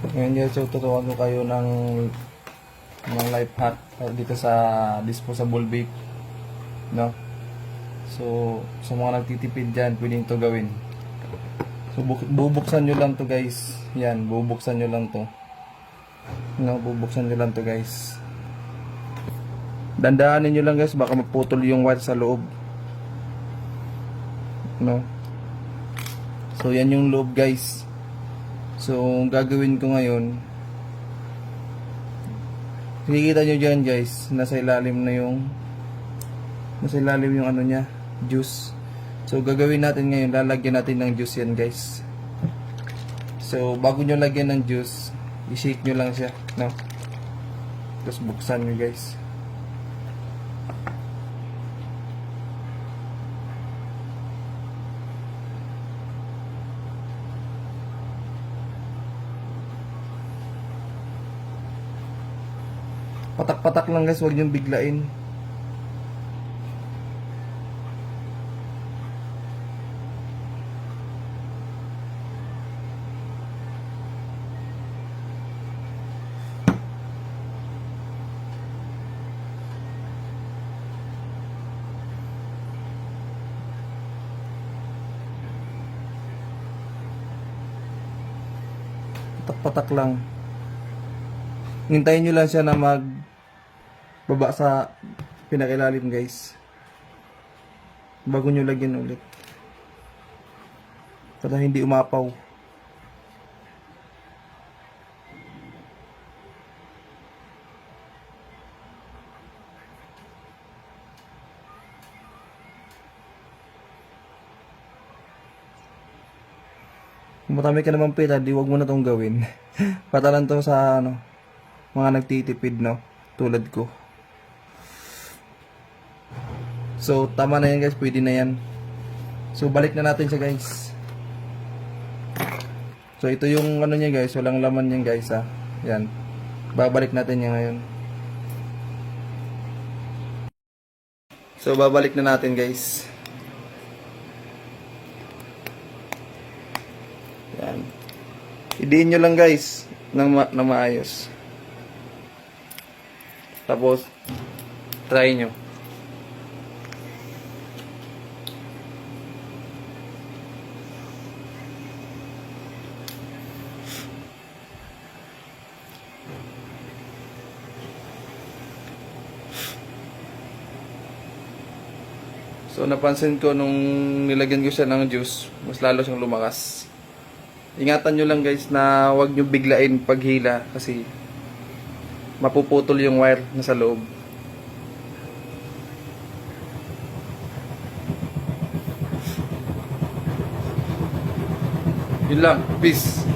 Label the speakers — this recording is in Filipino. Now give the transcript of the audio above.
Speaker 1: Ngayon guys, so tuturuan ko kayo ng life hack dito sa disposable vape, no? So, sa mga nagtitipid dyan, pwedeng to gawin. So, bubuksan nyo lang to guys. Yan, bubuksan nyo lang to. No, bubuksan nyo lang to guys. Dandaanin nyo lang guys, baka maputol yung wire sa loob. No? So, yan yung loob guys. So, ang gagawin ko ngayon, nakikita nyo dyan guys, nasa ilalim yung ano nya, juice. So, gagawin natin ngayon, lalagyan natin ng juice yan guys. So, bago nyo lagyan ng juice, i-shake nyo lang siya, no? Tapos buksan nyo guys. Patak-patak lang guys, huwag niyong biglain. Patak-patak lang. Hintayin nyo lang siya na baba sa pinakilalim guys, bago nyo lagyan ulit para hindi umapaw. Kung marami ka naman pera, di wag mo na tong gawin. Patalan to sa mga nagtitipid, no, tulad ko. So, tama na yan guys, pwede na yan. So, balik na natin siya guys. So, ito yung ano niya guys, walang laman yan guys ha. Yan. Babalik natin yan ngayon. So, babalik na natin guys. Yan. Idiin nyo lang guys, na maayos. Tapos, try nyo. So, napansin ko nung nilagyan ko siya ng juice, mas lalo siyang lumakas. Ingatan nyo lang guys na huwag nyo biglain paghila kasi mapuputol yung wire na sa loob. Yun lang. Peace.